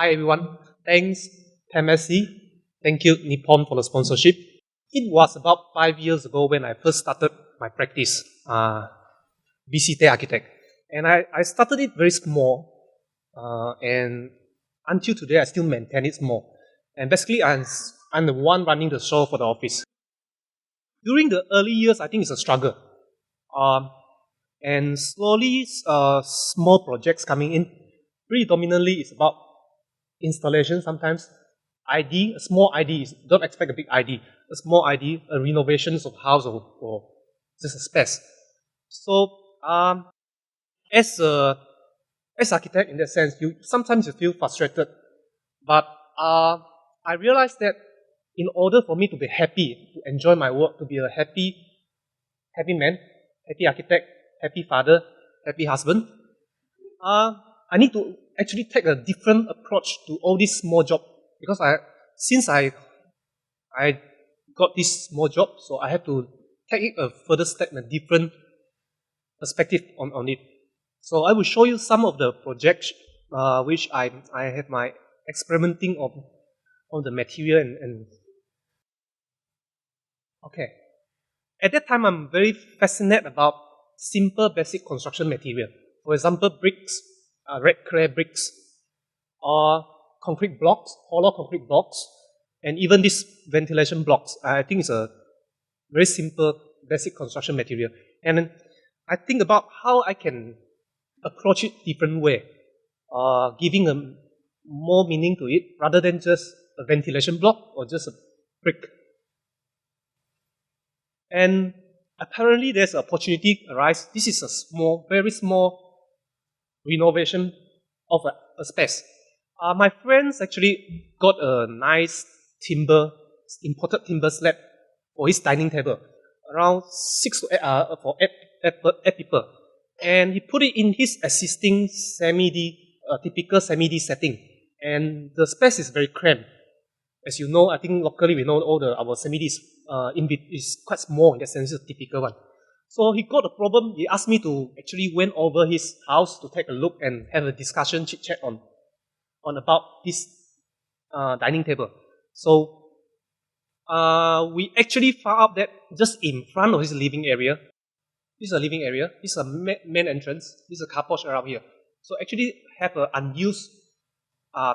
Hi everyone, thanks MSC, thank you Nippon for the sponsorship. It was about 5 years ago when I first started my practice, BCTAY architect. And I started it very small, and until today I still maintain it small. And basically I'm the one running the show for the office. During the early years, I think it's a struggle. And slowly, small projects coming in. Predominantly, it's about installation sometimes. ID, a small ID, don't expect a big ID. A small ID, a renovations of house or just a space. So, as architect in that sense, sometimes you feel frustrated. But I realized that in order for me to be happy, to enjoy my work, to be a happy man, happy architect, happy father, happy husband, I need to actually take a different approach to all these small jobs. Because since I got this small job, so I have to take it a further step in a different perspective on it. So I will show you some of the projects which I have my experimenting on the material and okay. At that time, I'm very fascinated about simple basic construction material. For example, bricks, red clay bricks, or concrete blocks, hollow concrete blocks, and even these ventilation blocks. I think it's a very simple basic construction material. And then I think about how I can approach it different way, giving a more meaning to it rather than just a ventilation block or just a brick. And apparently there's an opportunity arise. This is a small, very small renovation of a space. My friends actually got a nice imported timber slab for his dining table, around 6 to 8, for 8 people. And he put it in his existing semi-D, typical semi-D setting. And the space is very cramped. As you know, I think locally we know all our semi-D is quite small in that sense, it's a typical one. So he got a problem. He asked me to actually went over his house to take a look and have a discussion, chit-chat on about this dining table. So we actually found out that just in front of his living area, this is a living area, this is a main entrance, this is a car porch around here. So actually have an unused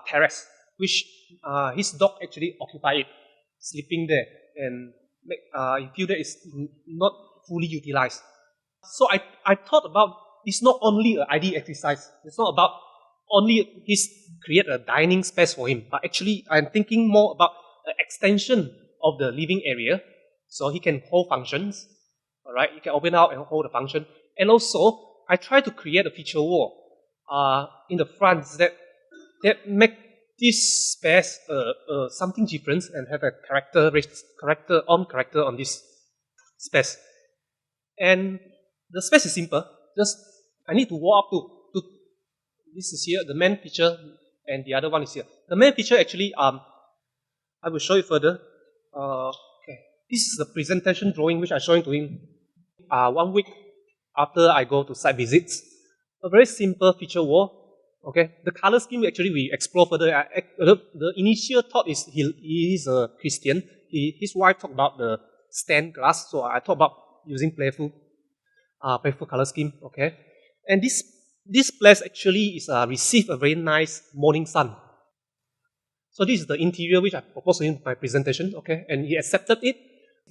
terrace, which his dog actually occupied it, sleeping there, and I feel that it's not fully utilized. So I thought about, it's not only an ID exercise, it's not about only create a dining space for him, but actually I'm thinking more about an extension of the living area, so he can hold functions, alright, he can open out and hold the function. And also, I try to create a feature wall in the front that make this space something different and have a character on this space. And the space is simple. Just I need to walk up to this is here, the main feature, and the other one is here. The main feature actually, I will show you further. Okay, this is the presentation drawing which I'm showing to him 1 week after I go to site visits. A very simple feature wall. Okay, the color scheme actually we explore further. The initial thought is he is a Christian. His wife talked about the stained glass, so I talked about using playful color scheme. Okay, and this place actually is received a very nice morning sun. So this is the interior which I proposed to him in my presentation. Okay, and he accepted it.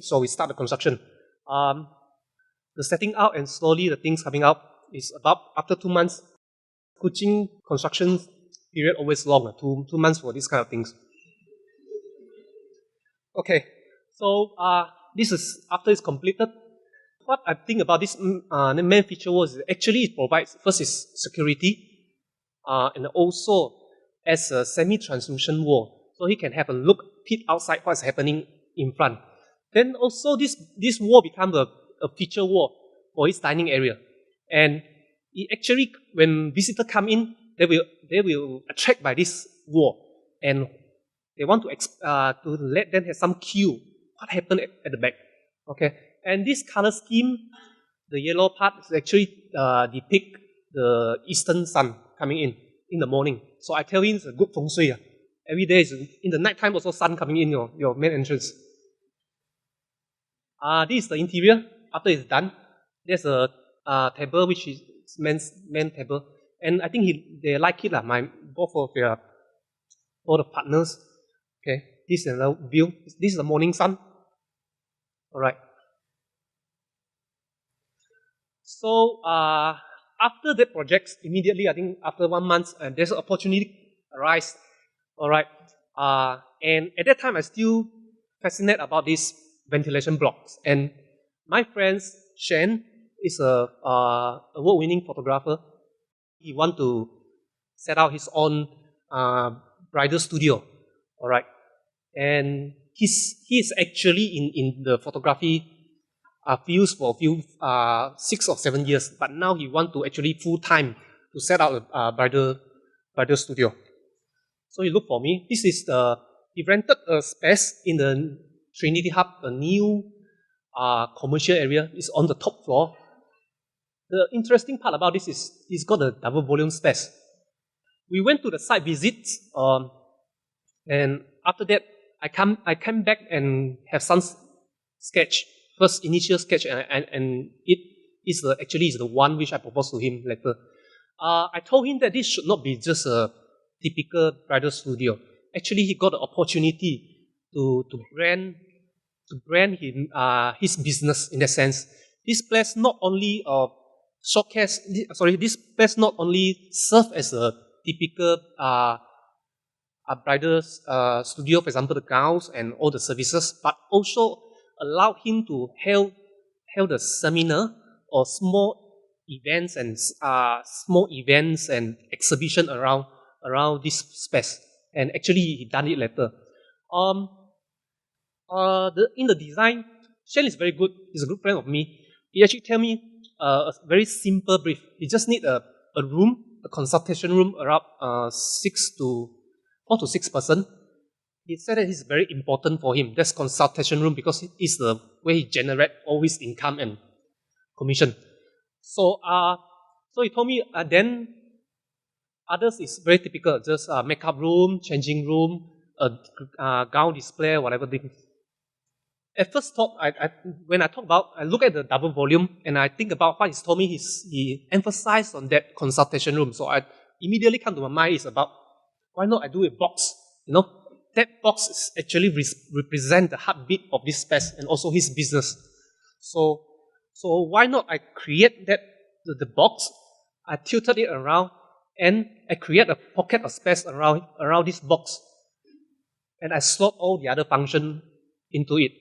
So we start the construction. The setting out and slowly the things coming out is about after 2 months. Kuching construction period always long, 2 months for these kind of things. Okay, so this is after it's completed. What I think about this main feature was actually it provides, first is security, and also as a semi-translucent wall, so he can have a look, peek outside what's happening in front. Then also this wall becomes a feature wall for his dining area, and it actually, when visitors come in, they will attract by this wall, and they want to let them have some cue what happened at the back. Okay, and this color scheme, the yellow part, is actually depict the eastern sun coming in. in the morning. So I tell him it's a good feng shui. Every day, in the night time also sun coming in your main entrance. This is the interior. After it's done, there's a table which is main table. And I think they like it, both of all the partners. Okay, this is the view. This is the morning sun. Alright. So after that project, immediately I think after 1 month, there's an opportunity arise. Alright. And at that time I still fascinated about these ventilation blocks. And my friend Chuan is a award-winning photographer. He want to set out his own bridal studio. Alright. And he's actually in the photography fields for a few 6 or 7 years, but now he want to actually full-time to set out a bridal studio. So he looked for me. He rented a space in the Trinity Hub, a new commercial area. It's on the top floor. The interesting part about this is it's got a double volume space. We went to the site visits, and after that, I came back and have some sketch, first initial sketch, and it is actually the one which I proposed to him later. I told him that this should not be just a typical bridal studio. Actually, he got the opportunity to brand him, his business in that sense. This place not only this place not only serve as a typical bridal studio, for example, the gowns and all the services, but also allow him to held a seminar or small events and exhibition around this space. And actually, he done it later. In the design, Chuan is very good. He's a good friend of me. He actually tell me a very simple brief. He just need a room, a consultation room around 4 to 6 person. He said that it's very important for him. That's consultation room because it's the way he generate all his income and commission. So he told me then others is very typical, just makeup room, changing room, gown display, whatever thing. At first thought, when I look at the double volume and I think about what he's told me, he emphasized on that consultation room. So I immediately come to my mind is about why not I do a box? That box is actually represent the heartbeat of this space and also his business. So why not I create the box? I tilted it around and I create a pocket of space around this box, and I slot all the other function into it.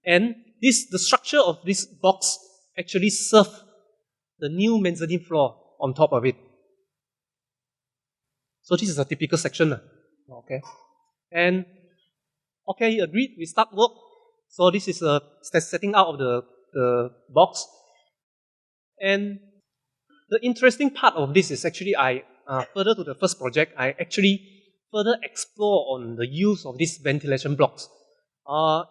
And the structure of this box actually serve the new mezzanine floor on top of it. So this is a typical section. Okay. And okay, he agreed, we start work. So this is a setting out of the box. And the interesting part of this is actually further to the first project, I actually further explore on the use of these ventilation blocks.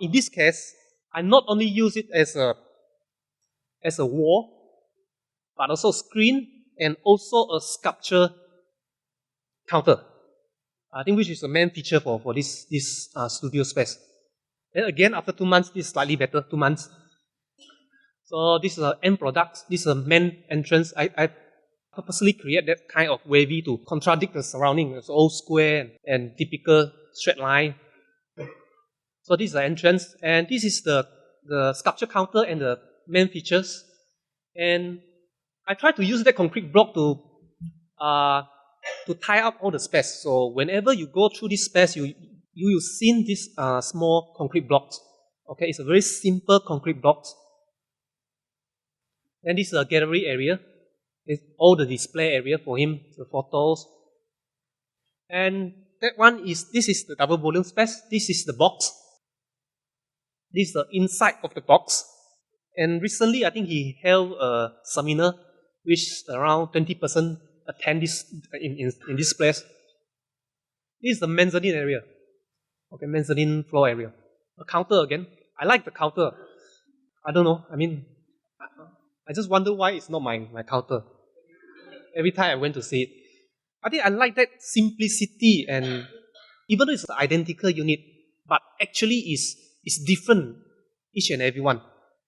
In this case, I not only use it as a wall, but also screen and also a sculpture counter. I think which is the main feature for this studio space. Then again, after 2 months, this is slightly better, 2 months. So this is an end product. This is a main entrance. I purposely create that kind of wavy to contradict the surrounding. It's all square and typical straight line. So this is the entrance, and this is the sculpture counter and the main features. And I try to use that concrete block to tie up all the space. So whenever you go through this space, you will see these small concrete blocks. Okay, it's a very simple concrete blocks. Then this is a gallery area. It's all the display area for him, the photos. And this is the double volume space. This is the box. This is the inside of the box. And recently, I think he held a seminar, which around 20% attend this in this place. This is the mezzanine area. Okay, mezzanine floor area. A counter again. I like the counter. I don't know. I mean, I just wonder why it's not my counter. Every time I went to see it. I think I like that simplicity, and even though it's an identical unit, but actually is different, each and every one.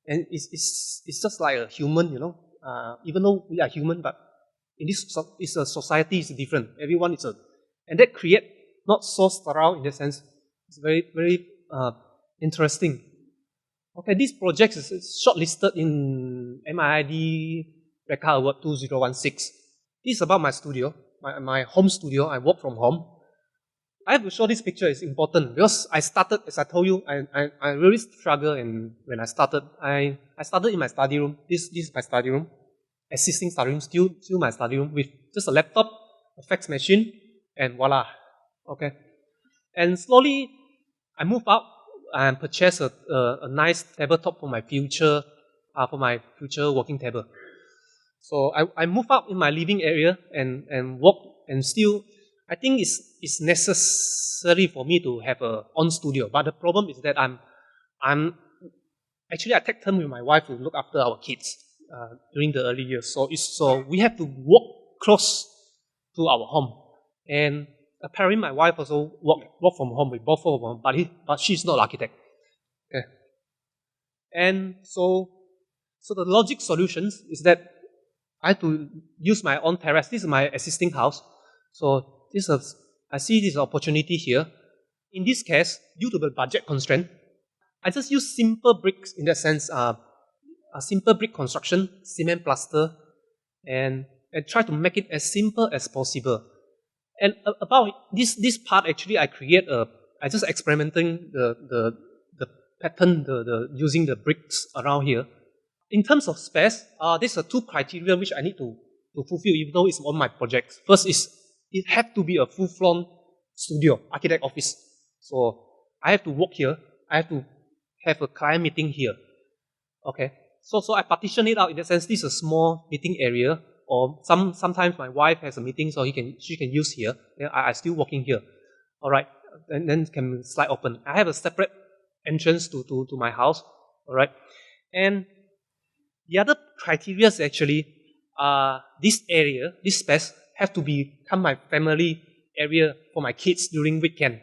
And it's just like a human, even though we are human, but in this it's a society is different. Everyone is and that create not so sterile in that sense. It's very, very interesting. Okay, this project is shortlisted in MIID Reka Award 2016. This is about my studio, my home studio. I work from home. I have to show this picture. It's important because I started, as I told you, I really struggled, and when I started in my study room. This is my study room, existing study room, still my study room with just a laptop, a fax machine, and voila. Okay, and slowly I moved out and purchased a nice tabletop for my future working table. So I moved out in my living area and work, and still I think it's necessary for me to have a own studio. But the problem is that I'm actually I take turn with my wife to look after our kids during the early years. So we have to walk close to our home, and apparently my wife also work from home with both of them, but she's not an architect. Okay. And so the logic solutions is that I have to use my own terrace. This is my existing house. So I see this opportunity here. In this case, due to the budget constraint, I just use simple bricks in that sense, a simple brick construction, cement plaster, and try to make it as simple as possible. And about this part, actually, I just experimenting the pattern, using the bricks around here. In terms of space, there's two criteria which I need to fulfill, even though it's on my project. First is it have to be a full-floor studio, architect office. So I have to work here. I have to have a client meeting here. Okay. So I partition it out in the sense this is a small meeting area, or sometimes my wife has a meeting, so she can use here. Then I still working here. All right, and then can slide open. I have a separate entrance to my house. All right, and the other criteria is actually this area, this space have to become my family area for my kids during weekend.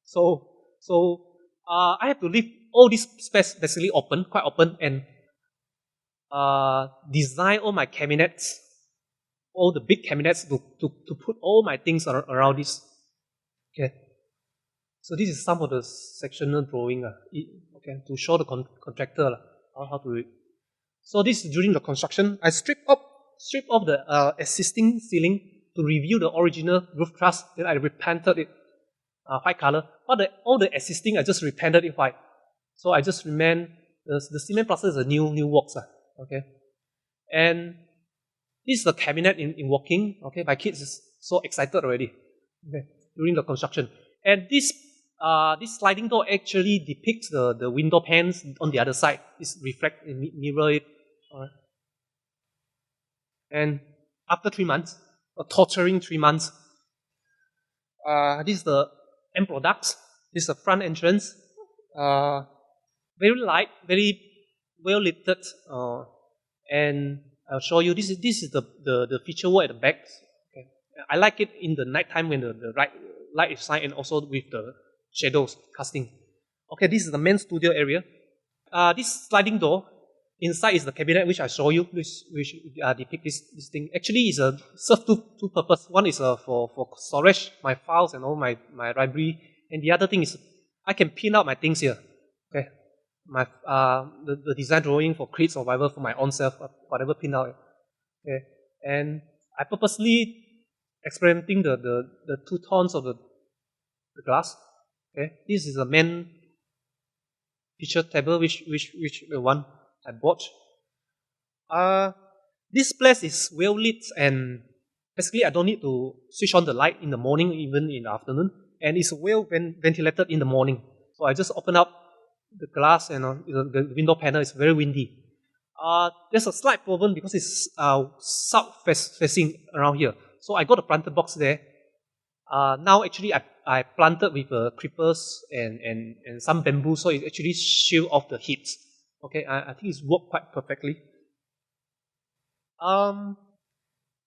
So I have to leave all this space basically open, quite open, and design all my cabinets, all the big cabinets to put all my things around this. Okay. So this is some of the sectional drawing. Okay, to show the contractor how to do it. So this is during the construction. I strip off the existing ceiling to review the original roof truss. Then I repainted it white color. But all the existing I just repainted it white. So I just remain the cement plaster is a new works. Okay, and this is the cabinet in working. Okay, my kids is so excited already. Okay, during the construction, and this sliding door actually depicts the window panes on the other side. It's reflect mirror it. Alright. And after 3 months, a torturing 3 months, this is the end product. This is the front entrance. Very light, very well lit, and I'll show you. This is the feature wall at the back. Okay. I like it in the night time when the light is shine, and also with the shadows casting. Okay, this is the main studio area. This sliding door inside is the cabinet which I show you, which depict this thing. Actually, is serve two purpose. One is for storage my files and all my library, and the other thing is I can pin out my things here. Okay, my the design drawing for create survival for my own self, whatever pin out. Okay, and I purposely experimenting the two tones of the glass. Okay, this is the main feature table which the one I bought. This place is well lit, and basically I don't need to switch on the light in the morning, even in the afternoon, and it's well ventilated in the morning. So I just open up the glass, and the window panel is very windy. There's a slight problem because it's south facing around here. So I got a planter box there. Now actually I planted with creepers and some bamboo, so it actually shield off the heat. Okay, I think it's worked quite perfectly.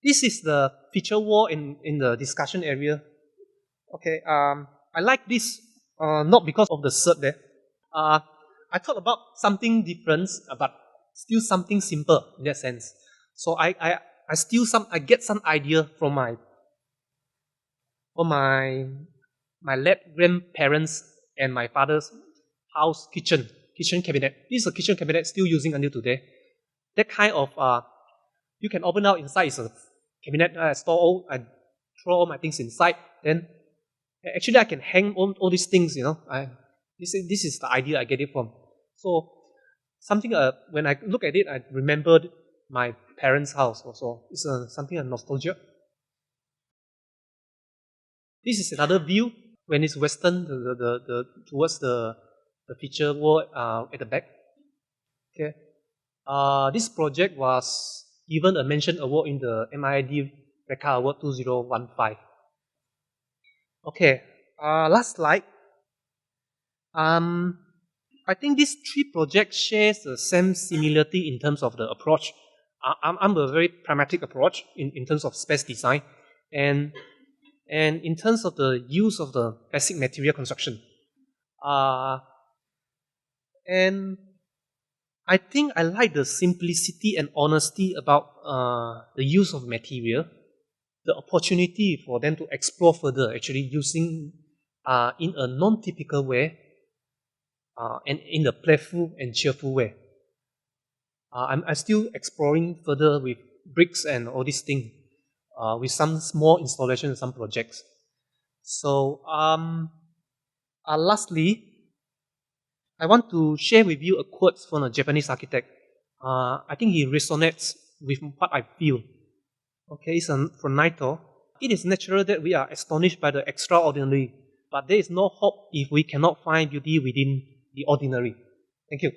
This is the feature wall in the discussion area. Okay, I like this not because of the cert there. I thought about something different, but still something simple in that sense. So I get some idea from my late grandparents and my father's house kitchen cabinet. This is a kitchen cabinet still using until today. That kind of you can open out inside is a cabinet. I throw all my things inside. Then actually I can hang all these things. This is the idea I get it from. So something when I look at it, I remembered my parents' house also. It's something a nostalgia. This is another view when it's western, towards the feature wall at the back. Okay. This project was given a mention award in the MID Reka Award 2015. Okay. Last slide. I think these three projects shares the same similarity in terms of the approach. I'm a very pragmatic approach in terms of space design, and in terms of the use of the basic material construction. And I think I like the simplicity and honesty about the use of material, the opportunity for them to explore further, actually using in a non-typical way, and in a playful and cheerful way. I'm still exploring further with bricks and all these things, with some small installation and some projects. So, lastly, I want to share with you a quote from a Japanese architect. I think he resonates with what I feel. Okay, it's from Naito. It is natural that we are astonished by the extraordinary, but there is no hope if we cannot find beauty within the ordinary. Thank you.